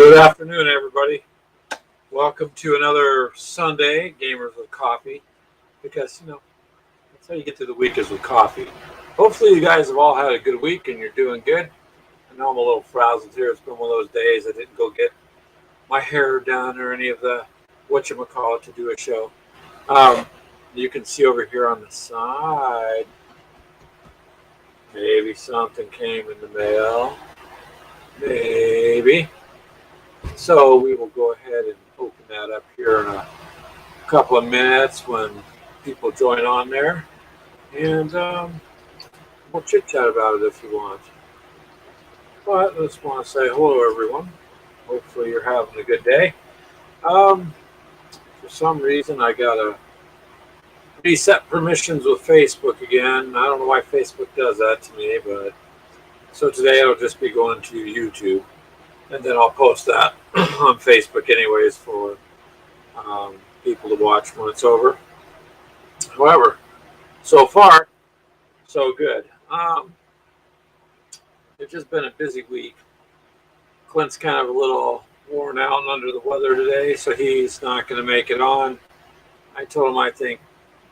Good afternoon, everybody. Welcome to another Sunday, Gamers with Coffee, because, that's how you get through the week is with coffee. Hopefully you guys have all had a good week and you're doing good. I know I'm a little frazzled here. It's been one of those days I didn't go get my hair done or any of the whatchamacallit to do a show. You can see over here on the side, maybe something came in the mail. Maybe. So we will go ahead and open that up here in a couple of minutes when people join on there. And we'll chit chat about it if you want. But I just want to say hello, everyone. Hopefully you're having a good day. For some reason, I got to reset permissions with Facebook again. I don't know why Facebook does that to me, but so today I'll just be going to YouTube. And then I'll post that on Facebook anyways for people to watch when it's over. However, so far, so good. It's just been a busy week. Clint's kind of a little worn out and under the weather today, so he's not going to make it on. I told him, I think,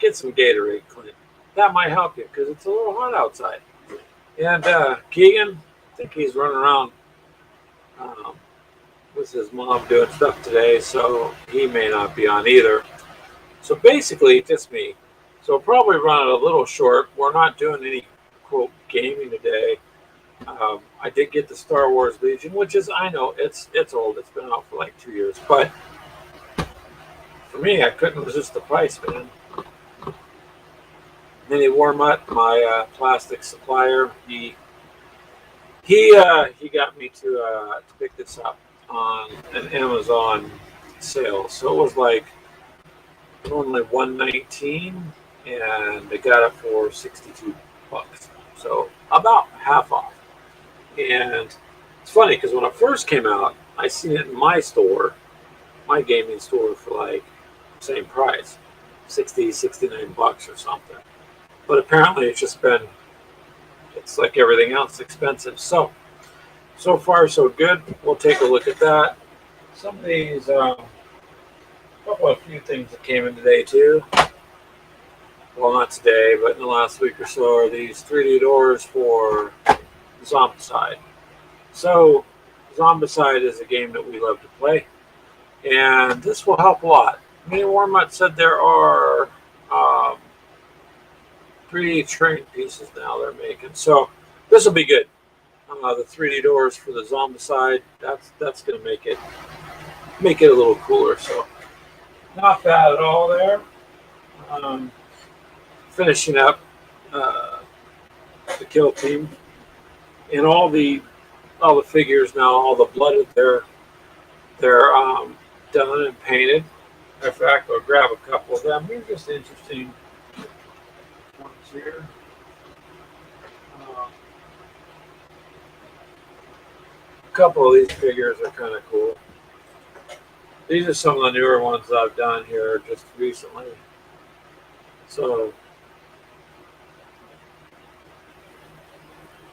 get some Gatorade, Clint. That might help you because it's a little hot outside. And Keegan, I think he's running around with his mom doing stuff today, so he may not be on either. So basically, just me. So we'll probably run it a little short. We're not doing any, quote, gaming today. I did get the Star Wars Legion, which is, I know, it's old. It's been out for like 2 years. But for me, I couldn't resist the price, man. Mini Warmut, my plastic supplier, he got me to pick this up on an Amazon sale. So it was like only $119 and they got it for $62. So about half off. And it's funny because when it first came out, I seen it in my store, my gaming store, for like the same price, $69 or something. But apparently it's like everything else, expensive. So far, so good. We'll take a look at that. Some of these, a few things that came in today, too. Well, not today, but in the last week or so, are these 3D doors for Zombicide. So, Zombicide is a game that we love to play, and this will help a lot. Mini Warmut said there are 3D train pieces now they're making. So, this will be good. The 3D doors for the Zombicide, that's going to make it a little cooler. So not bad at all there. Finishing up the kill team and all the figures now, all the blooded, they're done and painted. In fact, I'll grab a couple of them. These are just interesting ones here. A couple of these figures are kind of cool. These are some of the newer ones that I've done here just recently. So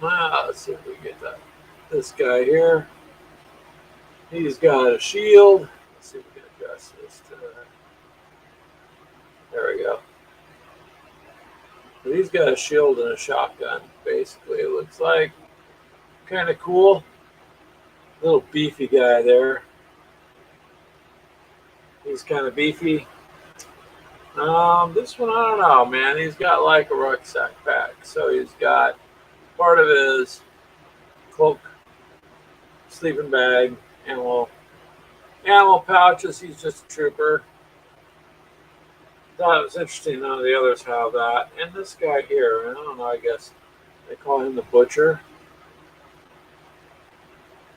let's see if we get this guy here. He's got a shield. Let's see if we can adjust this to that. There we go. So he's got a shield and a shotgun, basically, it looks like. Kind of cool. Little beefy guy there. He's kind of beefy. This one, I don't know, man. He's got like a rucksack pack. So he's got part of his cloak, sleeping bag, animal pouches. He's just a trooper. Thought it was interesting none of the others have that. And this guy here, I don't know, I guess they call him the Butcher.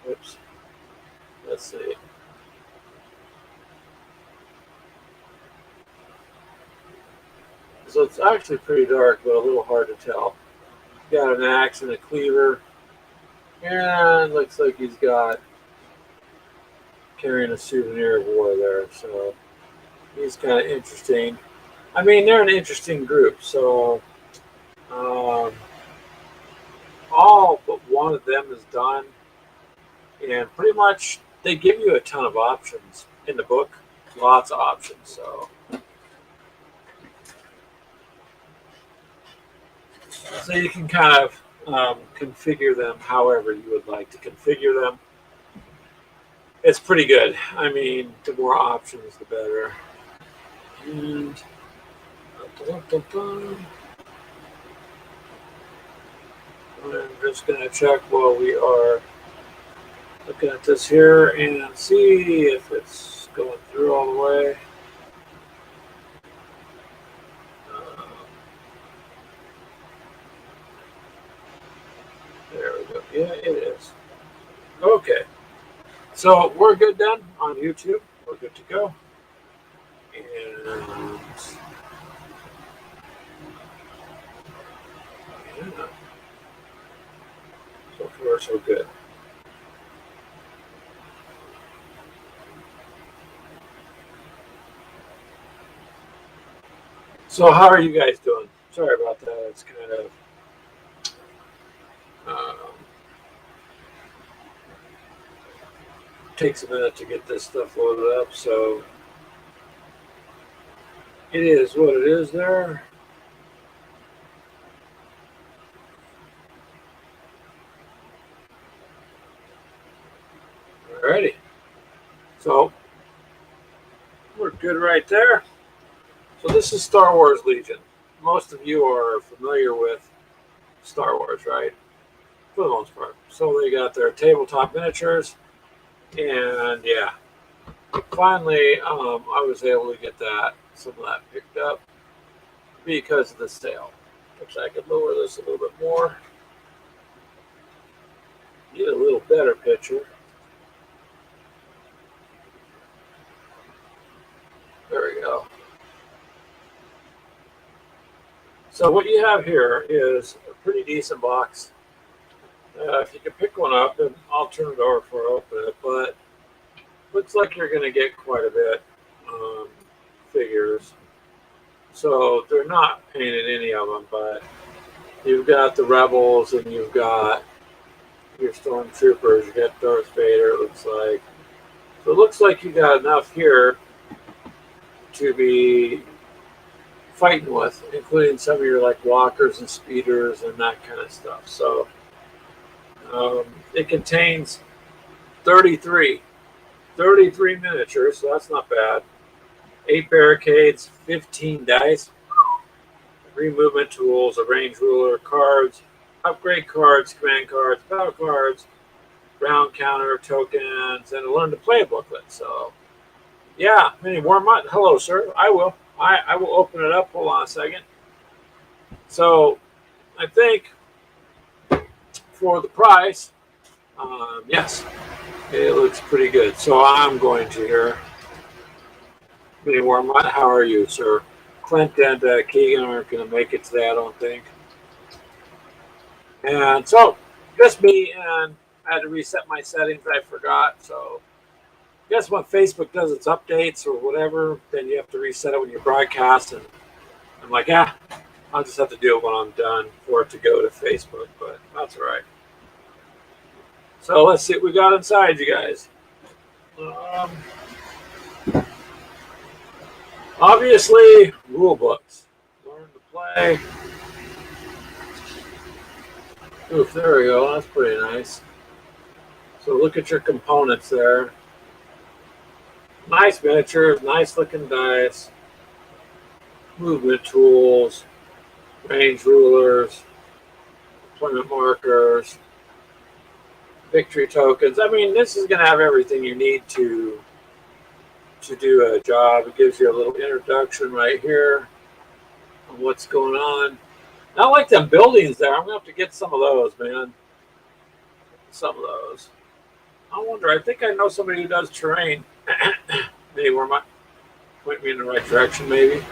Oops. Let's see. So it's actually pretty dark, but a little hard to tell. He's got an axe and a cleaver. And looks like he's got carrying a souvenir of war there. So he's kind of interesting. I mean, they're an interesting group. So all but one of them is done. And pretty much they give you a ton of options in the book, lots of options. So you can kind of configure them however you would like to configure them. It's pretty good. I mean, the more options, the better. And I'm just going to check while we are looking at this here and see if it's going through all the way. There we go. Yeah, it is. Okay. So we're good then on YouTube. We're good to go. And yeah, so far so good. So how are you guys doing? Sorry about that. It's kind of takes a minute to get this stuff loaded up. So it is what it is there. Alrighty. So we're good right there. So this is Star Wars Legion. Most of you are familiar with Star Wars, right? For the most part. So they got their tabletop miniatures, and yeah, finally I was able to get some of that picked up because of the sale. Which I could lower this a little bit more. Get a little better picture. There we go. So what you have here is a pretty decent box. If you can pick one up, and I'll turn it over before I open it, but looks like you're going to get quite a bit figures. So they're not painted, any of them, but you've got the Rebels and you've got your Stormtroopers. You got Darth Vader, it looks like. So it looks like you got enough here to be fighting with, including some of your like walkers and speeders and that kind of stuff. So it contains 33 miniatures, so that's not bad. 8 barricades, 15 dice, 3 movement tools, a range ruler, cards, upgrade cards, command cards, battle cards, round counter, tokens, and a learn to play booklet. So yeah, mini Warmut. Hello, sir. I will open it up. Hold on a second. So I think for the price, yes, it looks pretty good. So I'm going to here. Mini Warmut, how are you, sir? Clint and Keegan aren't going to make it today, I don't think. And so just me, and I had to reset my settings. I forgot. So I guess when Facebook does its updates or whatever, then you have to reset it when you broadcast. And I'm like, yeah, I'll just have to do it when I'm done for it to go to Facebook. But that's all right. So let's see what we got inside, you guys. Obviously, rule books. Learn to play. Oof, there we go. That's pretty nice. So look at your components there. Nice miniatures, nice looking dice, movement tools, range rulers, deployment markers, victory tokens. I mean, this is going to have everything you need to do a job. It gives you a little introduction right here on what's going on. I like them buildings there. I'm going to have to get some of those, man. Some of those. I wonder, I think I know somebody who does terrain. Maybe where my point me in the right direction, maybe.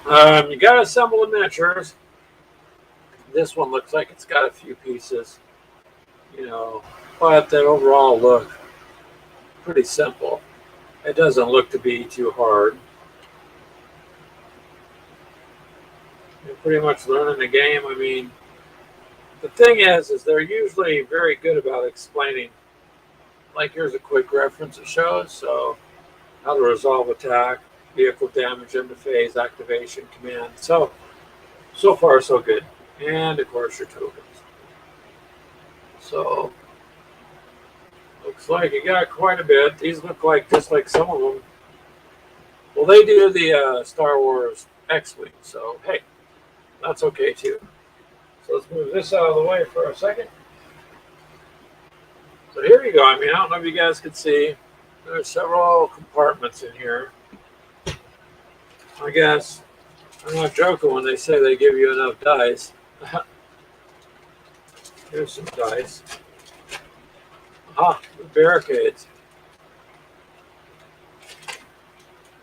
You got to assemble the miniatures. This one looks like it's got a few pieces, but that overall look pretty simple. It doesn't look to be too hard. You're pretty much learning the game. I mean, the thing is they're usually very good about explaining like here's a quick reference it shows. So how to resolve attack, vehicle damage, end of phase, activation, command. So far so good. And of course your tokens. So looks like you got quite a bit. These look like just like some of them. Well, they do the Star Wars X-Wing, so hey, that's okay too. So let's move this out of the way for a second. So here you go. I mean, I don't know if you guys can see. There's several compartments in here. I guess I'm not joking when they say they give you enough dice. Here's some dice. Ah, the barricades.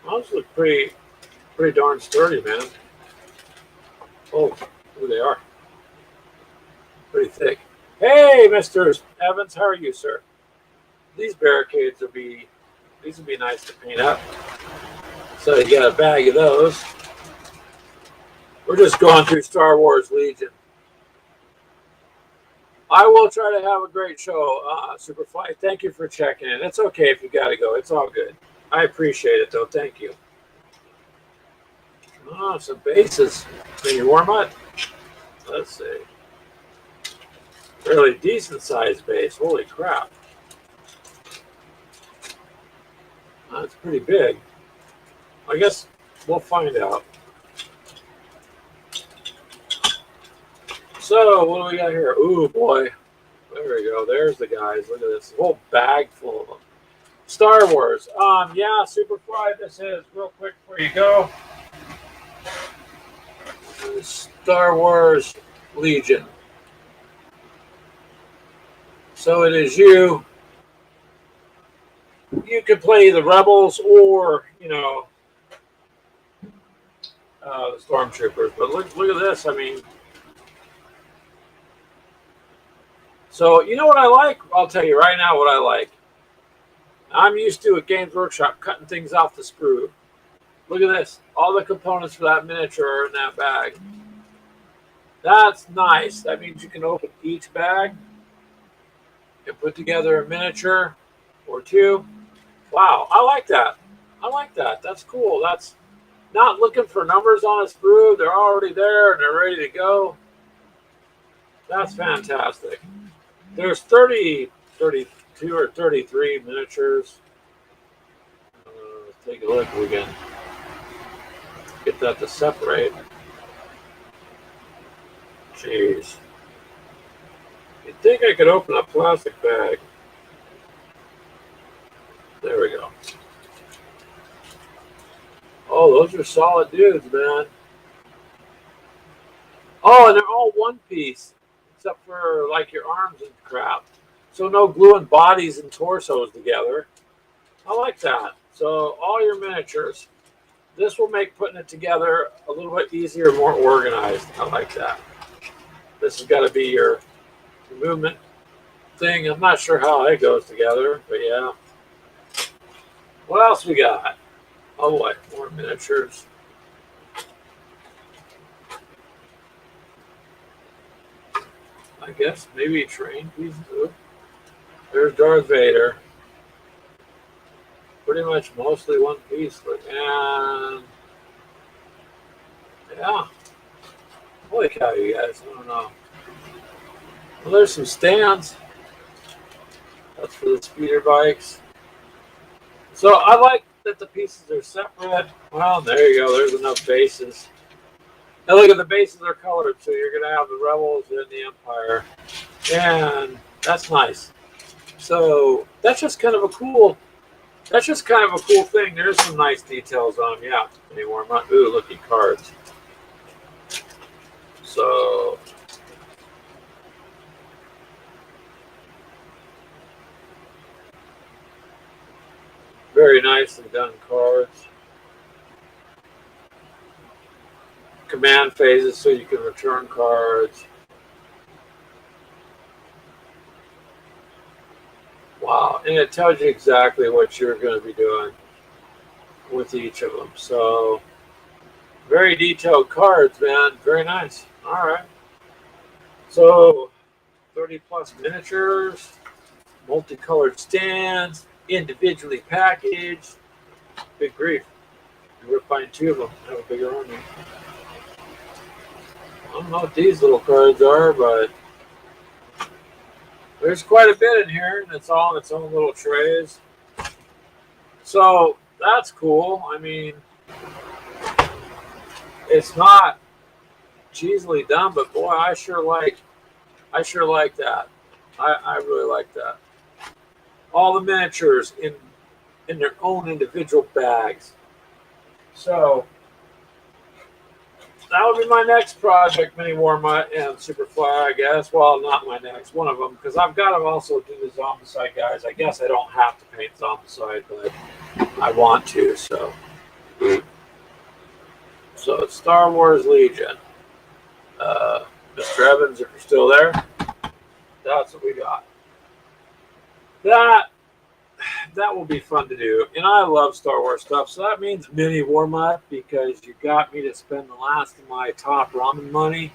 Those look pretty darn sturdy, man. Oh, here they are. Pretty thick. Hey, Mr. Evans, how are you, sir? These barricades will be nice to paint up. So you got a bag of those. We're just going through Star Wars Legion. I will try to have a great show, Superfly. Thank you for checking in. It's okay if you got to go. It's all good. I appreciate it, though. Thank you. Oh, some bases. Can you warm up? Let's see. Really decent sized base. Holy crap. That's pretty big. I guess we'll find out. So, what do we got here? Ooh, boy. There we go. There's the guys. Look at this. A whole bag full of them. Star Wars. Yeah, Superfly, this is real quick before you go. Star Wars Legion. So it is you. You could play the Rebels or, the Stormtroopers. But look at this. I mean, so you know what I like? I'll tell you right now what I like. I'm used to at Games Workshop cutting things off the sprue. Look at this. All the components for that miniature are in that bag. That's nice. That means you can open each bag and put together a miniature or two. Wow, I like that. I like that. That's cool. That's not looking for numbers on a sprue. They're already there and they're ready to go. That's fantastic. There's 32 or 33 miniatures. Let's take a look if we can get that to separate. Jeez. You'd think I could open a plastic bag. There we go. Oh, those are solid dudes, man. Oh, and they're all one piece, except for like your arms and crap. So no gluing bodies and torsos together. I like that. So all your miniatures. This will make putting it together a little bit easier, more organized. I like that. This has got to be your movement thing. I'm not sure how it goes together, but yeah. What else we got? Oh boy, more miniatures. I guess maybe train pieces. There's Darth Vader. Pretty much mostly one piece. And yeah. Holy cow, you guys. I don't know. Well, there's some stands. That's for the speeder bikes. So I like that the pieces are separate. Well, there you go. There's enough bases. Now look at the bases are colored, so you're going to have the Rebels and the Empire. And that's nice. So that's just kind of a cool thing. There's some nice details on them. Yeah. Any more? Ooh, looky, cards. So very nicely done cards. Command phases so you can return cards. Wow, and it tells you exactly what you're going to be doing with each of them. So very detailed cards, man. Very nice. All right. So 30 plus miniatures. multicolored stands, individually packaged. Big grief. You would find two of them, have a bigger army. I don't know what these little cards are, but there's quite a bit in here, and it's all in its own little trays. So that's cool. I mean, it's not cheesily done, but boy, I sure like that. I really like that. All the miniatures in their own individual bags. So that would be my next project, Mini Warmutt and Superfly, I guess. Well, not my next, one of them, because I've got to also do the Zombicide guys. I guess I don't have to paint Zombicide, but I want to. So it's Star Wars Legion. Mr. Evans, if you're still there, that's what we got. That will be fun to do. And I love Star Wars stuff, so that means Mini Warmutt, because you got me to spend the last of my top ramen money.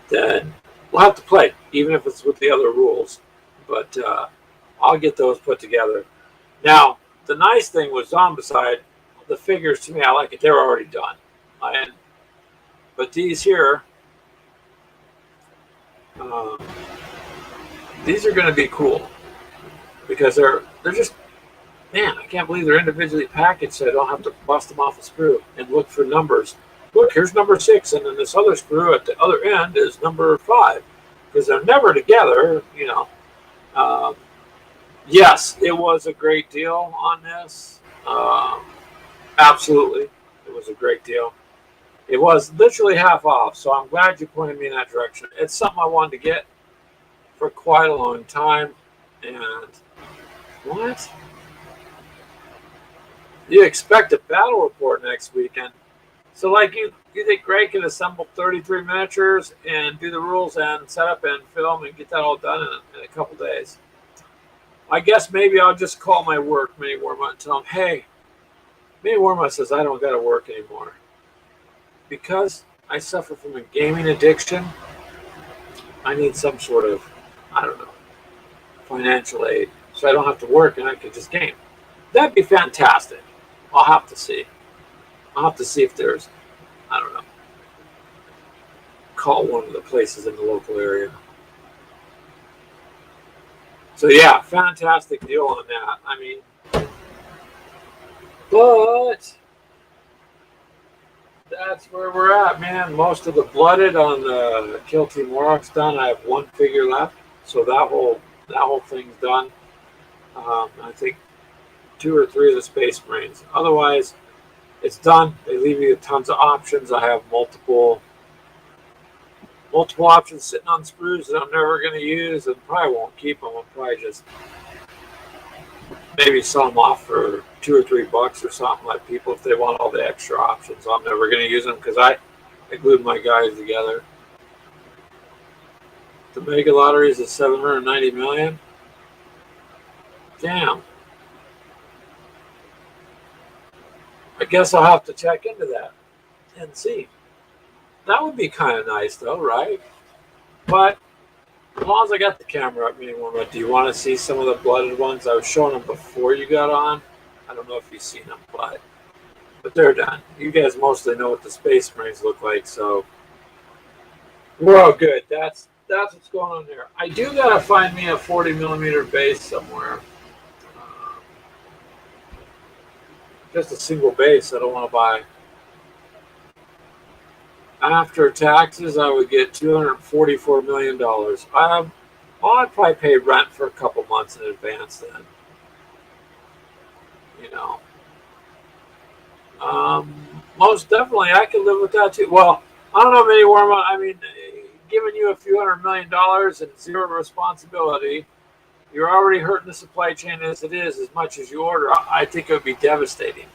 Then we'll have to play, even if it's with the other rules. But I'll get those put together. Now, the nice thing with Zombicide, the figures, to me, I like it. They're already done. But these here, these are going to be cool. Because they're just, man, I can't believe they're individually packaged, so I don't have to bust them off a screw and look for numbers. Look, here's number 6, and then this other screw at the other end is number 5. Because they're never together, you know. Yes, it was a great deal on this. Absolutely, it was a great deal. It was literally half off, so I'm glad you pointed me in that direction. It's something I wanted to get for quite a long time, and what? You expect a battle report next weekend. So, like, you think Greg can assemble 33 miniatures and do the rules and set up and film and get that all done in a couple days? I guess maybe I'll just call my work, Mini Warmutt, and tell them, hey, Mini Warmutt says I don't got to work anymore. Because I suffer from a gaming addiction, I need some sort of, I don't know, financial aid, so I don't have to work and I can just game. That'd be fantastic. I'll have to see. I'll have to see if there's, I don't know, call one of the places in the local area. So yeah, fantastic deal on that. I mean, but that's where we're at, man. Most of the blooded on the Kill Team Warrock's done. I have one figure left, so that whole thing's done. I think 2 or 3 of the Space Marines. Otherwise, it's done. They leave you tons of options. I have multiple options sitting on screws that I'm never going to use and probably won't keep them. I'll probably just maybe sell them off for $2 or $3 or something, like people if they want all the extra options. I'm never going to use them because I glued my guys together. The mega lottery is at 790 million. Damn. I guess I'll have to check into that and see. That would be kind of nice, though, right? But as long as I got the camera up, do you want to see some of the blooded ones? I was showing them before you got on. I don't know if you've seen them, but they're done. You guys mostly know what the Space Marines look like, so we're all good. That's what's going on there. I do gotta find me a 40mm base somewhere. Just a single base. I don't want to buy. After taxes, I would get $244 million. I'd probably pay rent for a couple months in advance then. You know. Most definitely, I can live with that too. Well, I don't know, Mini Warmutt. I mean, giving you a few $100 million and zero responsibility, you're already hurting the supply chain as it is, as much as you order. I think it would be devastating.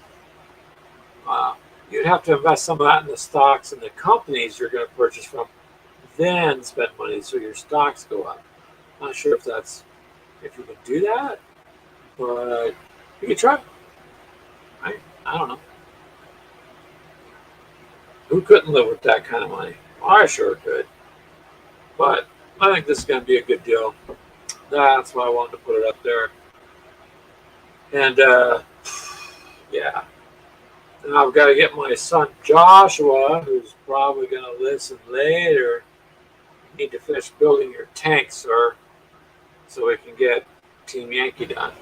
You'd have to invest some of that in the stocks and the companies you're going to purchase from, then spend money so your stocks go up. Not sure if you can do that, but you can try. I don't know. Who couldn't live with that kind of money? Well, I sure could. But I think this is going to be a good deal. That's why I wanted to put it up there. And yeah, and I've got to get my son Joshua, who's probably going to listen later. You need to finish building your tank, sir, so we can get Team Yankee done.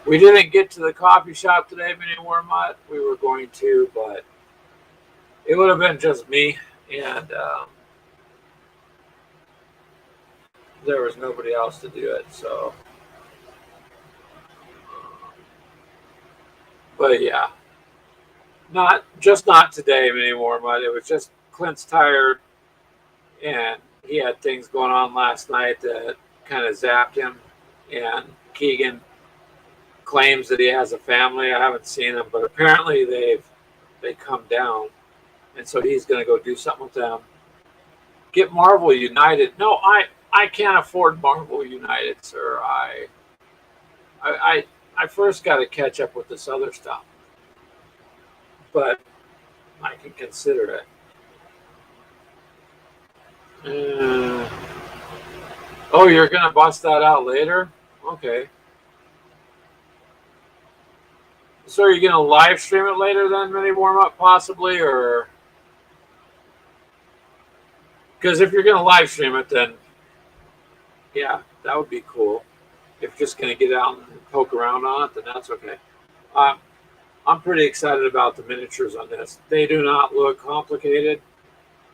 We didn't get to the coffee shop today, Mini Warmut. We were going to, but it would have been just me, and there was nobody else to do it. So, but yeah, not today anymore. But it was just Clint's tired, and he had things going on last night that kind of zapped him. And Keegan claims that he has a family. I haven't seen them, but apparently they come down, and so he's going to go do something with them. Get Marvel United. No, I can't afford Marvel United, sir. I first got to catch up with this other stuff, but I can consider it. Oh, you're gonna bust that out later? Okay. So are you gonna live stream it later then, mini warm up possibly, or because if you're gonna live stream it, then yeah, that would be cool. If you're just gonna get out and poke around on it, then that's okay. Um, I'm pretty excited about the miniatures on this. They do not look complicated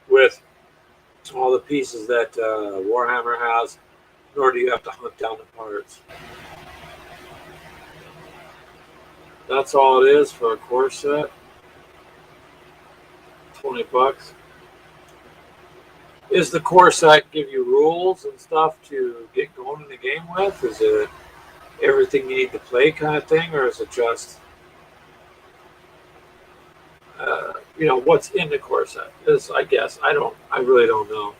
with all the pieces that Warhammer has, nor do you have to hunt down the parts. That's all it is for a core set. $20. Is the core set give you rules and stuff to get going in the game with? Is it everything you need to play kind of thing, or is it just what's in the core set? Is I guess I really don't know.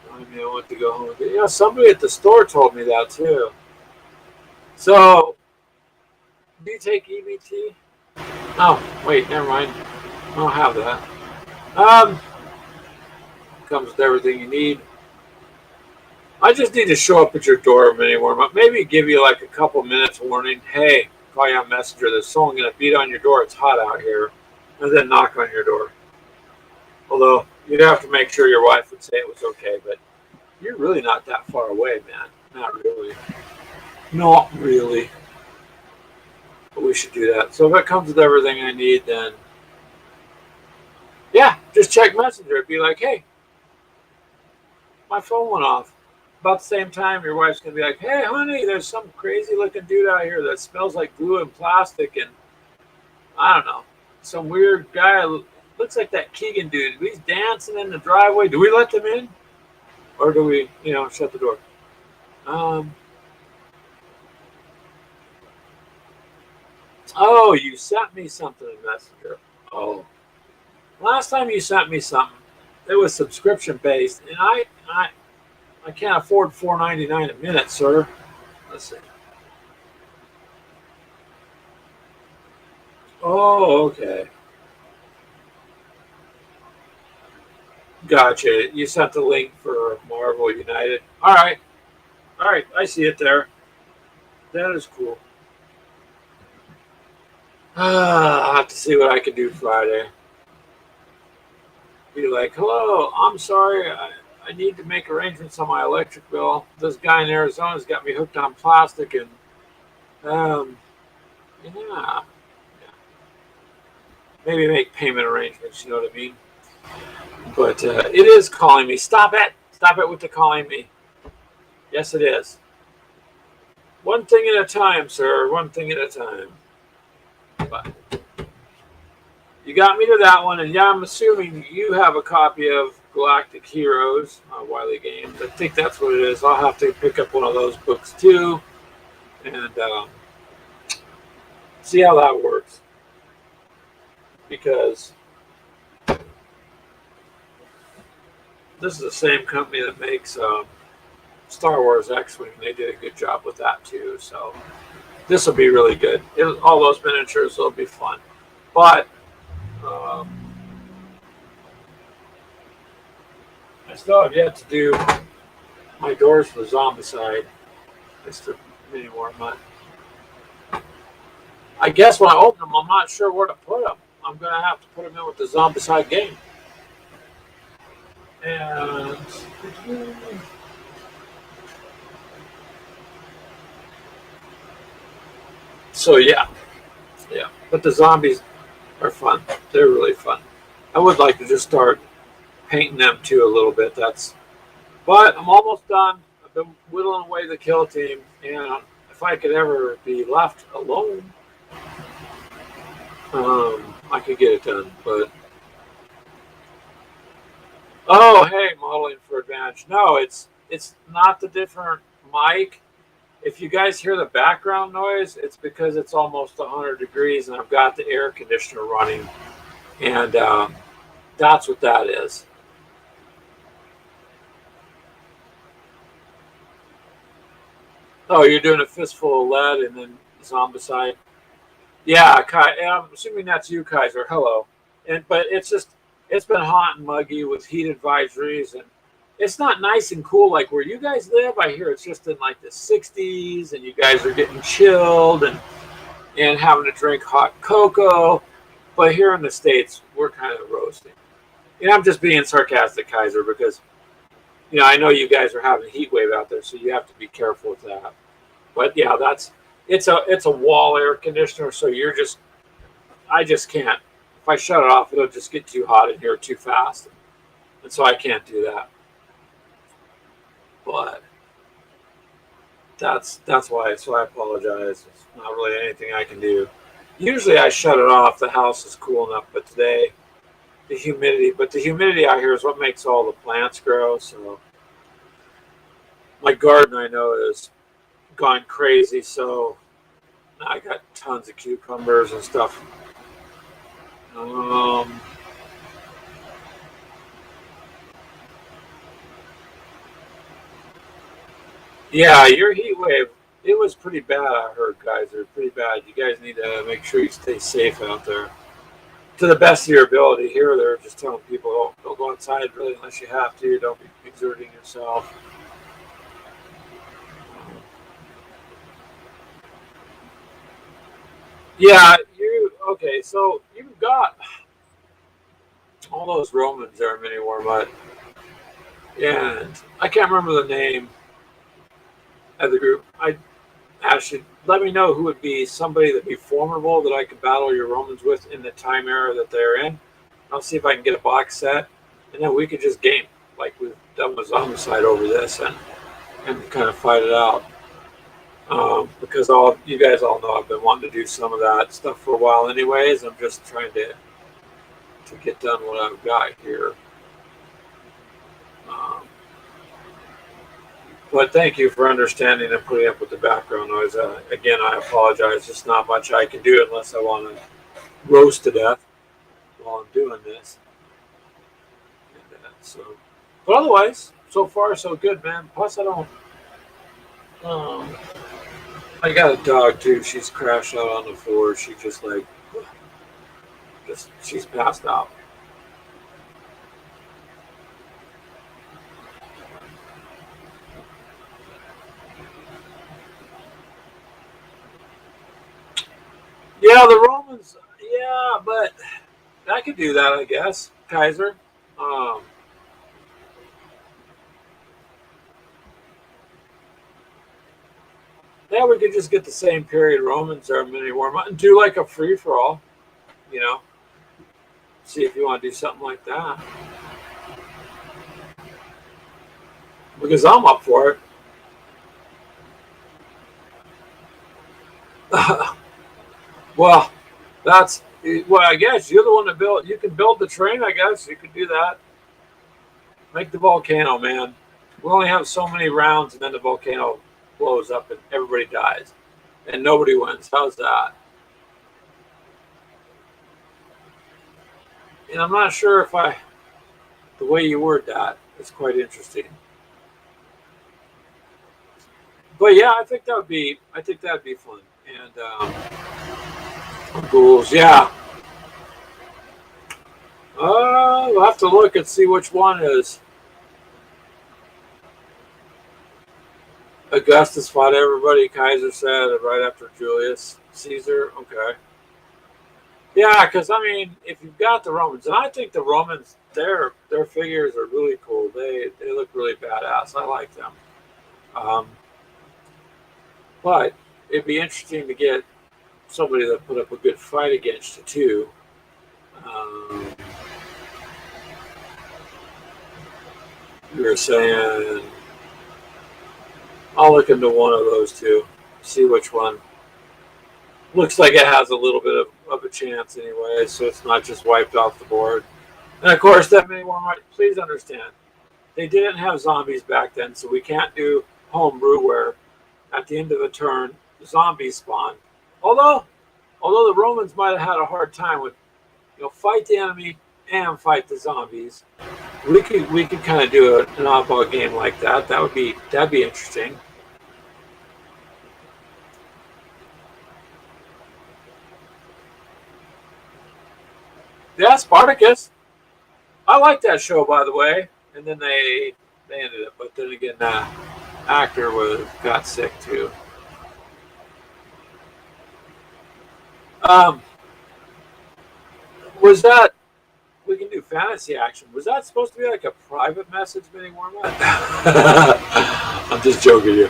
I want to go home. Somebody at the store told me that too. So, do you take EBT? Oh, wait, never mind. I don't have that. Comes with everything you need. I just need to show up at your door mini warm up. Maybe give you like a couple minutes warning. Hey, call you on Messenger. There's someone going to beat on your door. It's hot out here. And then knock on your door. Although, you'd have to make sure your wife would say it was okay. But you're really not that far away, man. Not really. Not really. But we should do that. So if it comes with everything I need, then yeah, just check Messenger. It'd be like, hey, my phone went off. About the same time, your wife's going to be like, hey, honey, there's some crazy looking dude out here that smells like glue and plastic. And I don't know, some weird guy. Looks like that Keegan dude. He's dancing in the driveway. Do we let them in? Or do we, shut the door? Oh, you sent me something in Messenger. Oh. Last time you sent me something, it was subscription based, and I can't afford $4.99 a minute, sir. Let's see. Oh, okay. Gotcha. You sent the link for Marvel United. All right. I see it there. That is cool. I'll have to see what I can do Friday. Be like, hello, I'm sorry. I need to make arrangements on my electric bill. This guy in Arizona's got me hooked on plastic, and yeah. Maybe make payment arrangements, you know what I mean? But it is calling me. Stop it with the calling me. Yes, it is. One thing at a time, sir. One thing at a time. But you got me to that one, and yeah, I'm assuming you have a copy of Galactic Heroes, Wiley Games. I think that's what it is. I'll have to pick up one of those books too, and see how that works. Because this is the same company that makes Star Wars X-Wing. They did a good job with that too. So this will be really good. All those miniatures will be fun. But still have yet to do my doors for Zombicide. It's the mini war month. I guess when I open them, I'm not sure where to put them. I'm going to have to put them in with the Zombicide game. And so, yeah. But the zombies are fun. They're really fun. I would like to just start painting them too a little bit. But I'm almost done. I've been whittling away the kill team, and if I could ever be left alone, I could get it done. But oh, hey, modeling for advantage. No, it's not the different mic. If you guys hear the background noise, it's because it's almost 100 degrees, and I've got the air conditioner running, and that's what that is. Oh, you're doing a fistful of lead and then Zombicide. Yeah, I'm assuming that's you, Kaiser. Hello. But it's been hot and muggy with heat advisories, and it's not nice and cool like where you guys live. I hear it's just in like the 60s, and you guys are getting chilled and having to drink hot cocoa. But here in the States, we're kind of roasting. I'm just being sarcastic, Kaiser, because I know you guys are having a heat wave out there, so you have to be careful with that. But yeah, it's a wall air conditioner, so I just can't. If I shut it off, it'll just get too hot in here too fast, and so I can't do that. But that's why. So I apologize. It's not really anything I can do. Usually I shut it off. The house is cool enough, but today the humidity out here is what makes all the plants grow. So my garden, I know, is gone crazy. So I got tons of cucumbers and stuff. Yeah, your heat wave, it was pretty bad, I heard, guys. It was pretty bad. You guys need to make sure you stay safe out there. To the best of your ability. Here, they're just telling people, don't go outside really unless you have to. Don't be exerting yourself. Yeah, okay, so you've got all those Romans there, Mini Warmut. And I can't remember the name of the group. I asked you, let me know who would be somebody that'd be formidable that I could battle your Romans with in the time era that they're in. I'll see if I can get a box set, and then we could just game like we've done with Zombicide over this and kind of fight it out. Because you guys all know I've been wanting to do some of that stuff for a while anyways. I'm just trying to get done what I've got here. But thank you for understanding and putting up with the background noise. Again, I apologize. There's not much I can do unless I want to roast to death while I'm doing this. But otherwise, so far so good, man. Plus, I don't. I got a dog too. She's crashed out on the floor. She she's passed out. Yeah, the Romans. Yeah, but I could do that, I guess, Kaiser. Yeah, we could just get the same period Romans or mini warm up and do like a free for all. See if you want to do something like that. Because I'm up for it. Well, I guess you're the one that built. You can build the train. I guess you could do that. Make the volcano, man. We only have so many rounds, and then the volcano blows up, and everybody dies, and nobody wins. How's that? And I'm not sure if the way you word that is quite interesting. But yeah, I think that'd be fun. And ghouls, yeah. We'll have to look and see which one is. Augustus fought everybody, Kaiser said, right after Julius Caesar. Okay. Yeah, because I mean, if you've got the Romans, and I think the Romans, their figures are really cool. They look really badass. I like them. Um, but it'd be interesting to get somebody that put up a good fight against you too. Um, you were saying I'll look into one of those two, see which one. Looks like it has a little bit of a chance anyway, so it's not just wiped off the board. And of course, that many more might. Please understand, they didn't have zombies back then, so we can't do homebrew where at the end of a turn zombies spawn. Although, although the Romans might have had a hard time with fight the enemy and fight the zombies. We could kind of do an oddball game like that. That'd be interesting. Yeah, Spartacus. I like that show, by the way. And then they ended it, but then again, actor got sick too. Um, was that we can do fantasy action? Was that supposed to be like a private message, Mini Wormwood? I'm just joking you.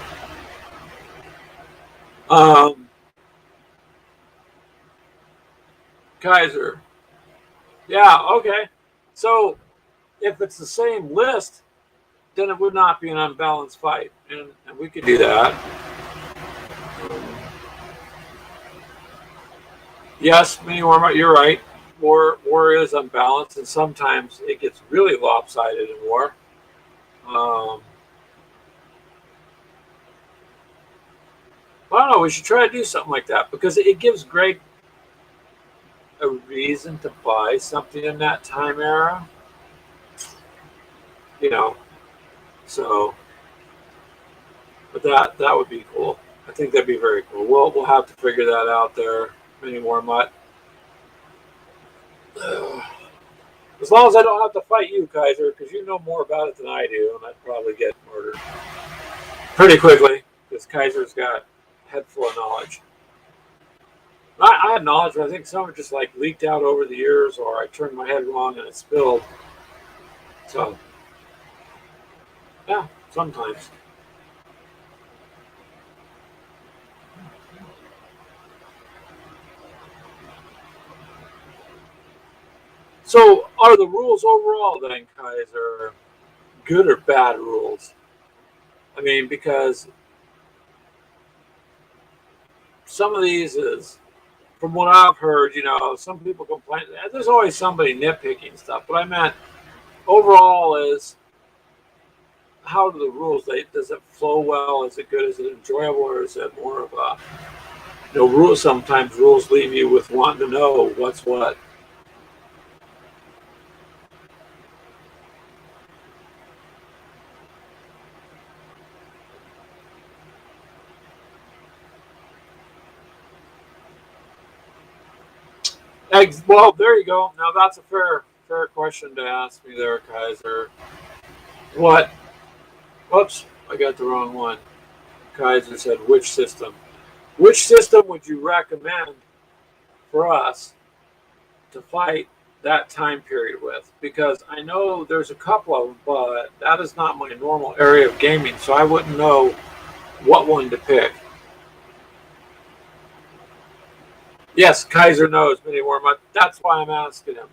Um, Kaiser. Yeah, okay. So if it's the same list, then it would not be an unbalanced fight, and we could do that. Yes, Mini Wormwood, you're right. War is unbalanced, and sometimes it gets really lopsided in war. Um, I don't know. We should try to do something like that because it gives Greg a reason to buy something in that time era. You know, so but that would be cool. I think that'd be very cool. We'll have to figure that out there. Mini Wormwood. As long as I don't have to fight you, Kaiser, because you know more about it than I do, and I'd probably get murdered pretty quickly because Kaiser's got a head full of knowledge. I had knowledge, but I think some of it just like leaked out over the years, or I turned my head wrong and it spilled. So, yeah, sometimes. So, are the rules overall then, Kaiser, good or bad rules? I mean, because some of these is, from what I've heard, some people complain. There's always somebody nitpicking stuff, but I meant overall is how do the rules? Does it flow well? Is it good? Is it enjoyable, or is it more of a rules? Sometimes rules leave you with wanting to know what's what. Well, there you go. Now that's a fair question to ask me there, Kaiser. What? Oops, I got the wrong one. Kaiser said, which system? Which system would you recommend for us to fight that time period with? Because I know there's a couple of them, but that is not my normal area of gaming, so I wouldn't know what one to pick. Yes, Kaiser knows Mini Wormwood. That's why I'm asking him.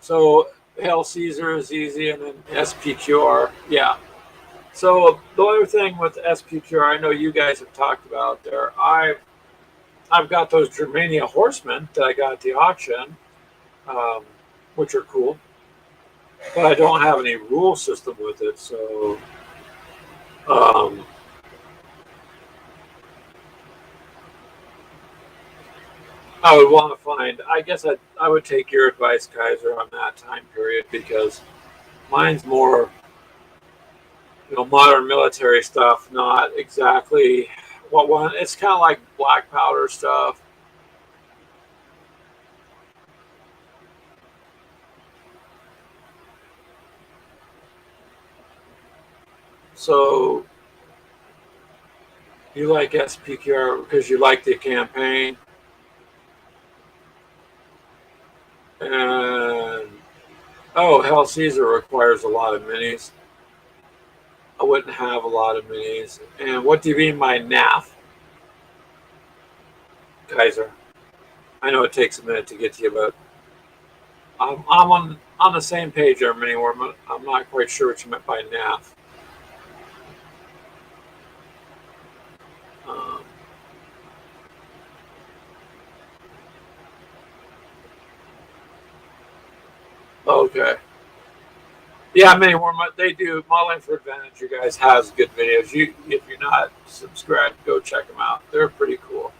So Hail Caesar is easy, and then SPQR, yeah. So the other thing with SPQR, I know you guys have talked about there. I've got those Germania horsemen that I got at the auction, um, which are cool, but I don't have any rule system with it. So um, I would want to find. I guess I would take your advice, Kaiser, on that time period because mine's more modern military stuff, not exactly what one. It's kind of like black powder stuff. So you like SPQR because you like the campaign, and oh, Hell Caesar requires a lot of minis. I wouldn't have a lot of minis. And what do you mean by NAF, Kaiser? I know it takes a minute to get to you, but I'm on the same page there, Mini Worm. I'm not quite sure what you meant by NAF. Um, okay. Yeah, Mini Worm. They do modeling for Advantage. You guys has good videos. If you're not subscribed, go check them out. They're pretty cool.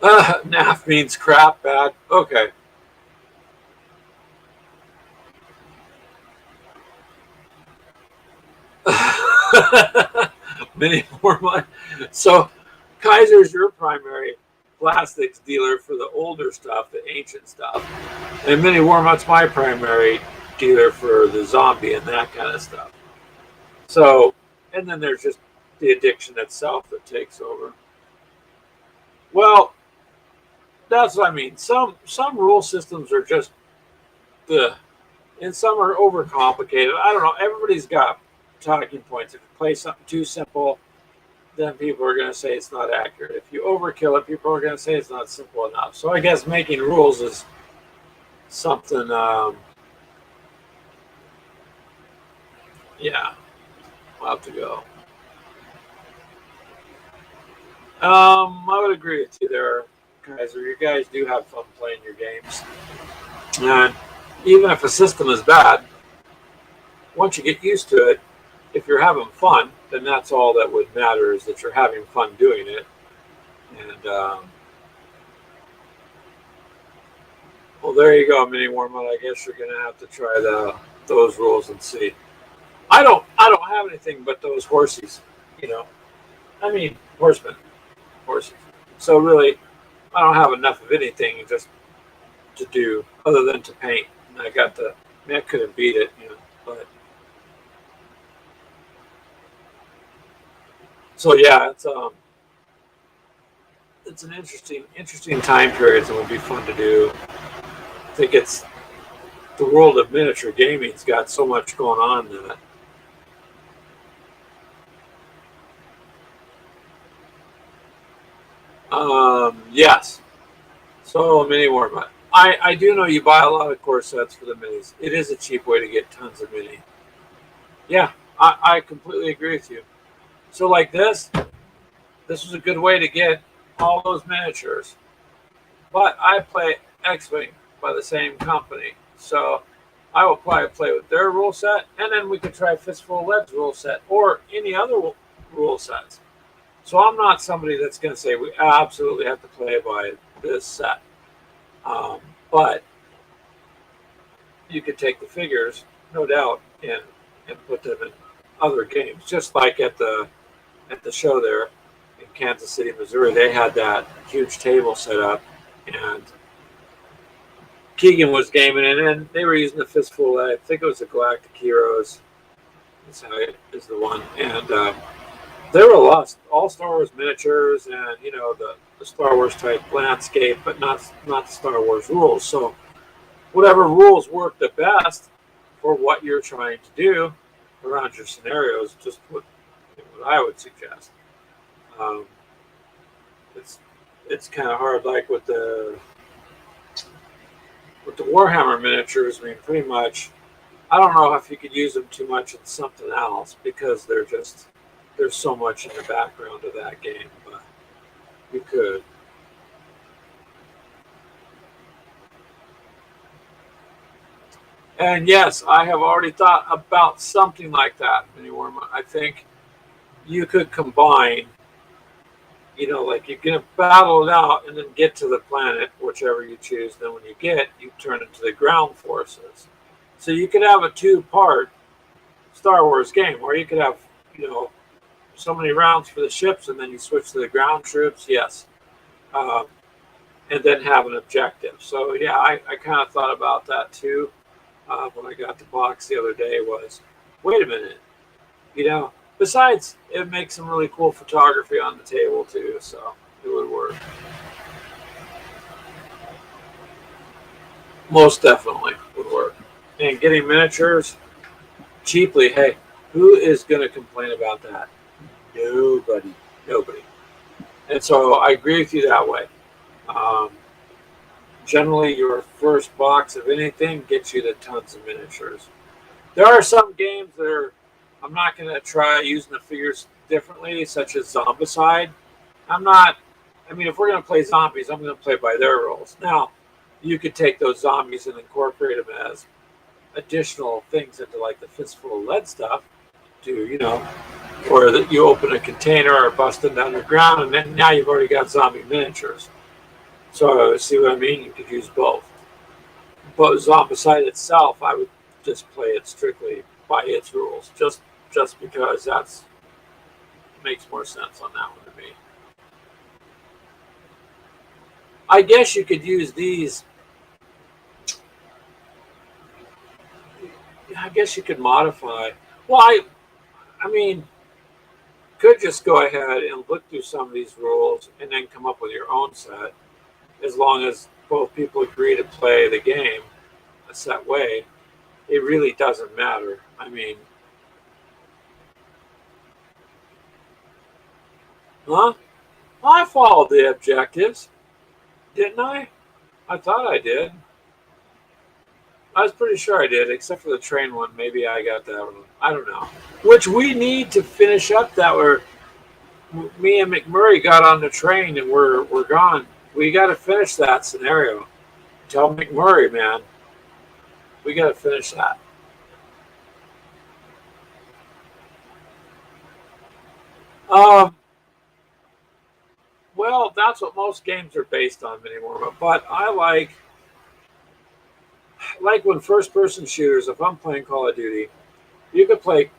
NAF means crap, bad. Okay. Mini Worm. So Kaiser's your primary plastics dealer for the older stuff, the ancient stuff. And Mini Warmut's my primary dealer for the zombie and that kind of stuff. So, and then there's just the addiction itself that takes over. Well, that's what I mean. Some rule systems are just the, and some are overcomplicated. I don't know. Everybody's got talking points. If you play something too simple, then people are going to say it's not accurate. If you overkill it, people are going to say it's not simple enough. So I guess making rules is something. Yeah, I'll have to go. I would agree with you there, Kaiser. You guys do have fun playing your games, and even if a system is bad, once you get used to it, if you're having fun, then that's all that would matter is that you're having fun doing it. And well, there you go, Mini Wormwood. I guess you're going to have to try those rules and see. I don't have anything but those horses. You know, I mean horsemen, horses. So really, I don't have enough of anything just to do other than to paint. And I got the. I mean, I couldn't beat it, you know. But so yeah, it's an interesting time period. So it would be fun to do. I think it's the world of miniature gaming's got so much going on that. Yes. So mini warm. I do know you buy a lot of core sets for the minis. It is a cheap way to get tons of mini. Yeah, I completely agree with you. So like this was a good way to get all those miniatures. But I play X-Wing by the same company. So I will probably play with their rule set, and then we could try Fistful of Lead's rule set or any other rule sets. So I'm not somebody that's going to say we absolutely have to play by this set. But you could take the figures, no doubt, and put them in other games. Just like at the show there in Kansas City, Missouri, they had that huge table set up, and Keegan was gaming it, and they were using the Fistful. I think it was the Galactic Heroes. That's how it is the one, and there were a lot, all Star Wars miniatures, and you know the Star Wars type landscape, but not the Star Wars rules. So whatever rules work the best for what you're trying to do around your scenarios, just what I would suggest. Um, it's kind of hard, like with the Warhammer miniatures. I mean, pretty much, I don't know if you could use them too much in something else because there's so much in the background of that game, but you could. And yes, I have already thought about something like that, Mini Worm. I think you could combine, you know, like you're going to battle it out and then get to the planet, whichever you choose. Then when you get, you turn into the ground forces. So you could have a two-part Star Wars game where you could have, you know, so many rounds for the ships and then you switch to the ground troops. Yes. And then have an objective. So yeah, I kind of thought about that too. when I got the box the other day was, wait a minute, besides it makes some really cool photography on the table too, so it would work. Most definitely would work. And getting miniatures cheaply, hey, who is going to complain about that? Nobody. Nobody. And so I agree with you that way. Um, Generally, your first box of anything gets you the tons of miniatures. There are some games that are, I'm not going to try using the figures differently, such as Zombicide. I'm not, I mean, if we're going to play zombies, I'm going to play by their rules. Now, you could take those zombies and incorporate them as additional things into like the fistful of lead stuff to, or that you open a container or bust it underground, and then now you've already got zombie miniatures. So see what I mean? You could use both. But Zombicide itself, I would just play it strictly by its rules, just because that's makes more sense on that one to me. I guess you could use these. I guess you could modify. Well, I mean, could just go ahead and look through some of these rules and then come up with your own set, as long as both people agree to play the game a set way. It really doesn't matter. I mean, huh? I followed the objectives, didn't I? I thought I did. I was pretty sure I did, except for the train one. Maybe I got that one. I don't know. Which we need to finish up that where me and McMurray got on the train and we're gone. We got to finish that scenario. Tell McMurray, man, we got to finish that. Um, well, that's what most games are based on anymore. But I like when first person shooters. If I'm playing Call of Duty, you could play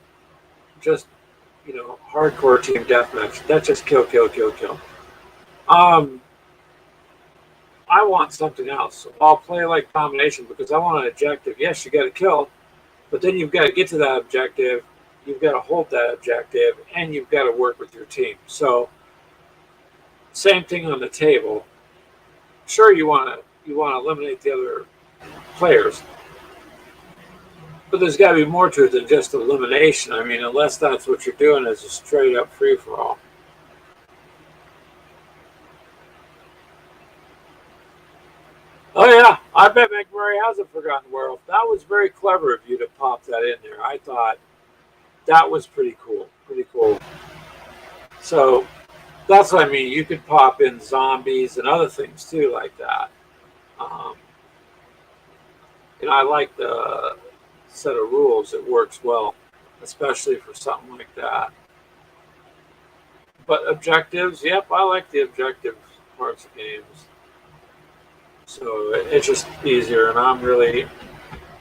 just hardcore team deathmatch. That's just kill, kill, kill, kill. Um, I want something else. So I'll play like domination because I want an objective. Yes, you got to kill, but then you've got to get to that objective. You've got to hold that objective, and you've got to work with your team. So same thing on the table. Sure, you want to eliminate the other players, but there's got to be more to it than just elimination. I mean, unless that's what you're doing as a straight up free for all. Oh yeah, I bet McMurray hasn't forgotten Werewolf. That was very clever of you to pop that in there. I thought that was pretty cool. Pretty cool. So that's what I mean. You could pop in zombies and other things too, like that. Um, I like the set of rules. It works well, especially for something like that. But objectives, yep, I like the objective parts of games. So it's just easier, and I'm really,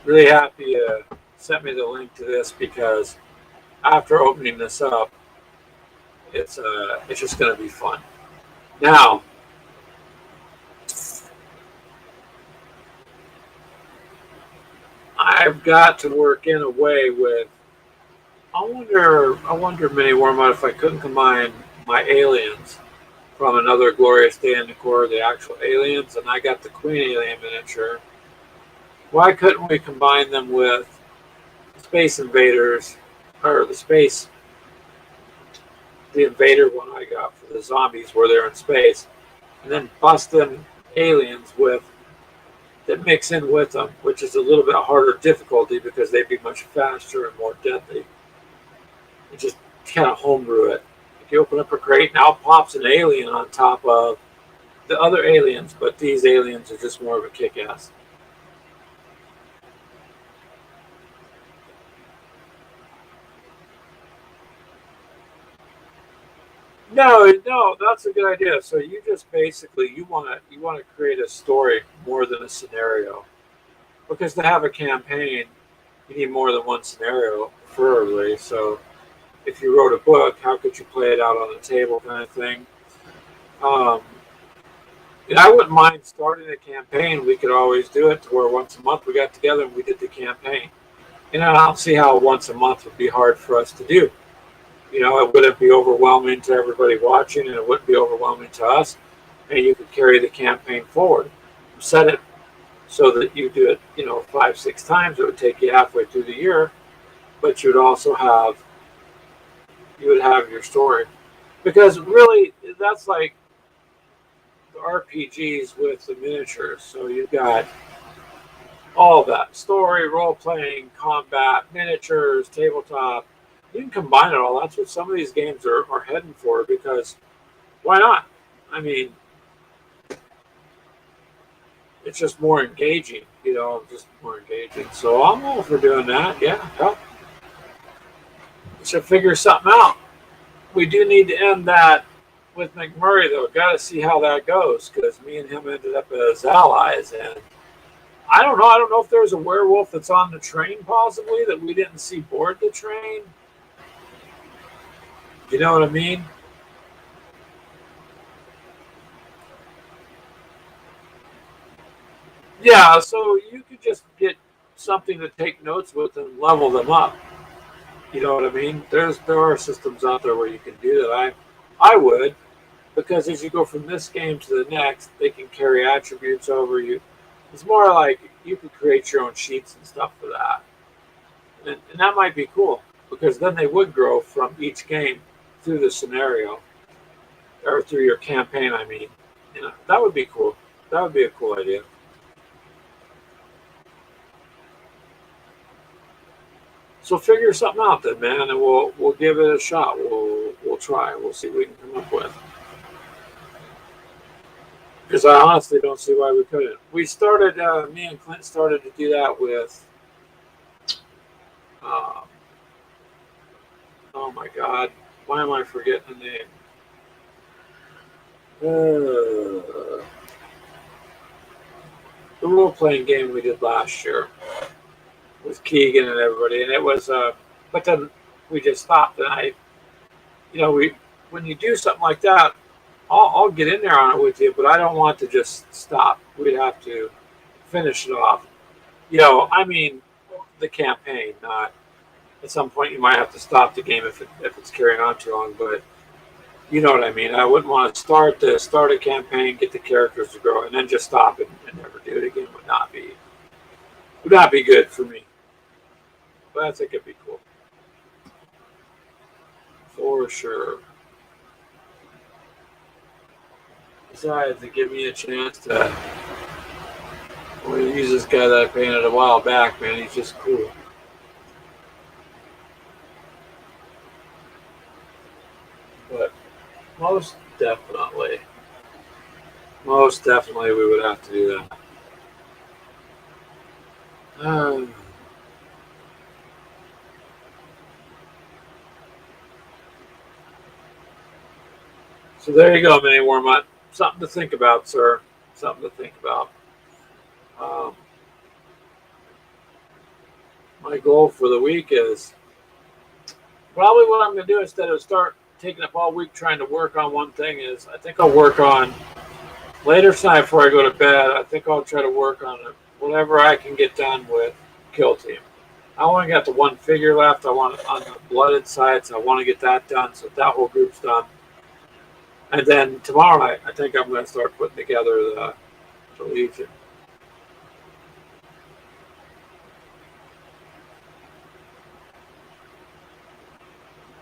really happy you sent me the link to this because after opening this up, it's just going to be fun. Now, I've got to work in a way with. I wonder, Mini Wormwood, if I couldn't combine my aliens from another Glorious Day in the Core, the actual aliens, and I got the Queen Alien miniature. Why couldn't we combine them with Space Invaders, or the Invader one I got for the zombies where they're in space, and then bust them aliens with that mix in with them, which is a little bit harder difficulty because they'd be much faster and more deadly. And just kind of homebrew it. If you open up a crate, and out pops an alien on top of the other aliens, but these aliens are just more of a kick-ass. No, that's a good idea. So you just basically you want to create a story more than a scenario, because to have a campaign, you need more than one scenario, preferably. So if you wrote a book, how could you play it out on the table, kind of thing. Um, I wouldn't mind starting a campaign. We could always do it to where once a month we got together and we did the campaign. I don't see how once a month would be hard for us to do. It wouldn't be overwhelming to everybody watching, and it wouldn't be overwhelming to us. And you could carry the campaign forward. Set it so that you do it, 5, 6 times. It would take you halfway through the year, but you would have your story. Because really, that's like the RPGs with the miniatures. So you've got all that story, role playing, combat, miniatures, tabletop. You can combine it all. That's what some of these games are heading for, because why not? I mean, it's just more engaging, just more engaging. So I'm all for doing that. Yeah, yeah. We should figure something out. We do need to end that with McMurray, though. Got to see how that goes, because me and him ended up as allies. And I don't know. I don't know if there's a werewolf that's on the train, possibly, that we didn't see board the train. You know what I mean? Yeah, so you could just get something to take notes with and level them up. You know what I mean? There are systems out there where you can do that. I would, because as you go from this game to the next, they can carry attributes over you. It's more like you could create your own sheets and stuff for that, and that might be cool, because then they would grow from each game through the scenario, or through your campaign. I mean, that would be cool. That would be a cool idea. So figure something out then, man, and we'll give it a shot. We'll try. We'll see what we can come up with. Because I honestly don't see why we couldn't. We started. Me and Clint started to do that with. Uh, oh my God, why am I forgetting the name? The role playing game we did last year with Keegan and everybody, and it was. But then we just stopped, and we when you do something like that, I'll get in there on it with you, but I don't want to just stop. We'd have to finish it off. I mean, the campaign. Not at some point you might have to stop the game if it's carrying on too long. But you know what I mean. I wouldn't want to start a campaign, get the characters to grow, and then just stop and never do it again. Would not be good for me. But I think it'd be cool for sure. Besides, to give me a chance to. I'm gonna use this guy that I painted a while back, man. He's just cool. But most definitely, most definitely, we would have to do that. Um, so there you go, Mini Warmut. Something to think about, sir. Something to think about. Um, my goal for the week is probably what I'm going to do, instead of start taking up all week trying to work on one thing, is I think I'll work on later tonight before I go to bed. I think I'll try to work on it, whatever I can get done with Kill Team. I only got the one figure left. I want on the blooded sides. I want to get that done, so that whole group's done. And then tomorrow night, I think I'm going to start putting together the Legion.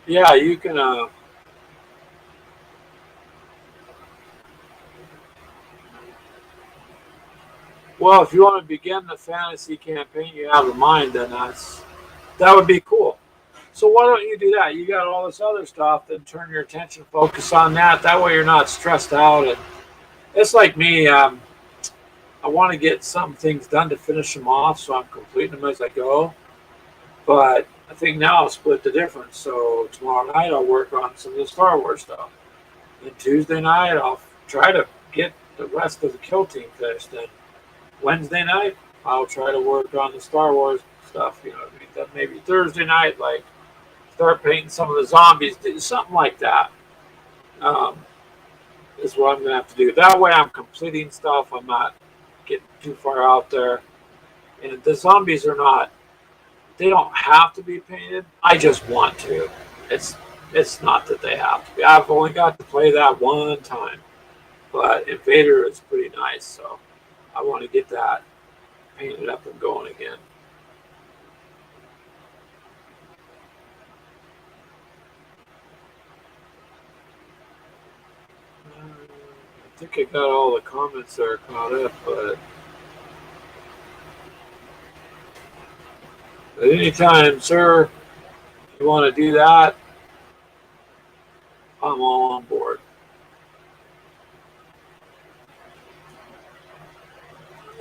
Yeah, you can. Well, if you want to begin the fantasy campaign you have in mind, then that would be cool. So why don't you do that? You got all this other stuff, then turn your attention, focus on that. That way you're not stressed out. And it's like me. I want to get some things done to finish them off, so I'm completing them as I go. But I think now I'll split the difference. So tomorrow night I'll work on some of the Star Wars stuff. And Tuesday night I'll try to get the rest of the Kill Team finished. And Wednesday night I'll try to work on the Star Wars stuff. You know what I mean? Then maybe Thursday night, like, start painting some of the zombies, do something like that. Um, is what I'm going to have to do. That way I'm completing stuff. I'm not getting too far out there. And the zombies are not, they don't have to be painted. I just want to. It's not that they have to be. I've only got to play that one time. But Invader is pretty nice, so I want to get that painted up and going again. I think I got all the comments there caught up, but at any time, sir, if you want to do that, I'm all on board.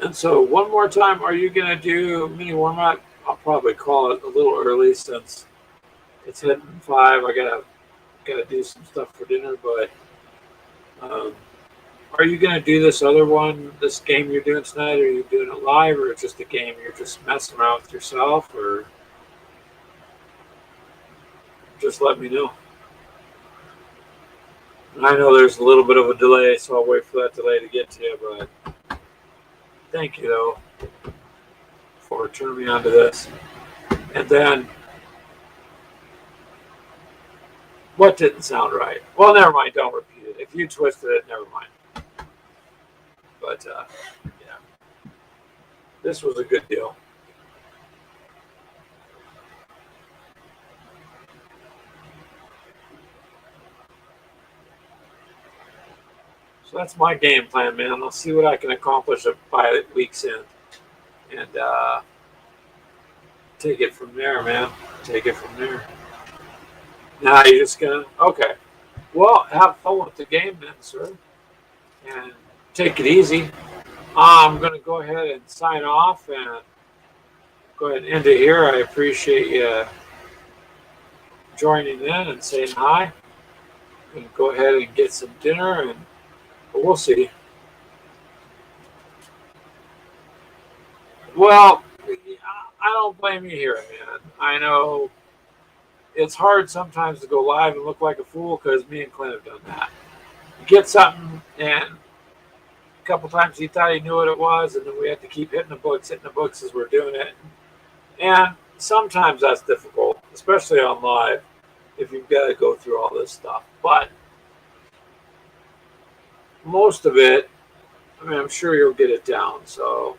And so, one more time, are you going to do mini warm up? I'll probably call it a little early since it's hitting 5. I gotta do some stuff for dinner, but are you going to do this other one, this game you're doing tonight? Are you doing it live, or just a game you're just messing around with yourself, or just let me know? And I know there's a little bit of a delay, so I'll wait for that delay to get to you, but thank you, though, for turning me on to this. And then, what didn't sound right? Well, never mind, don't repeat it. If you twisted it, never mind. But, yeah, this was a good deal. So that's my game plan, man. I'll see what I can accomplish by week's end. And take it from there, man. Take it from there. Now you're just going to... Okay. Well, have fun with the game then, sir. And take it easy. I'm going to go ahead and sign off and go ahead and end it here. I appreciate you joining in and saying hi. I'm going to go ahead and get some dinner, and we'll see. Well, I don't blame you here, man. I know it's hard sometimes to go live and look like a fool because me and Clint have done that. You get something, and a couple times he thought he knew what it was, and then we have to keep hitting the books as we're doing it. And sometimes that's difficult, especially on live, if you've got to go through all this stuff. But most of it, I mean, I'm sure you'll get it down, so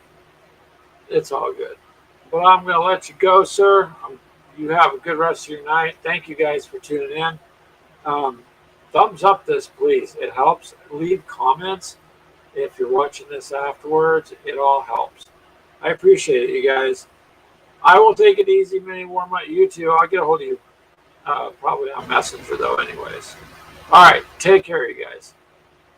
it's all good. But I'm going to let you go, sir. You have a good rest of your night. Thank you guys for tuning in. Thumbs up this, please. It helps. Leave comments if you're watching this afterwards. It all helps. I appreciate it, you guys. I will take it easy, mini warm up. You too. I'll get a hold of you probably on Messenger, though, anyways. All right. Take care, you guys.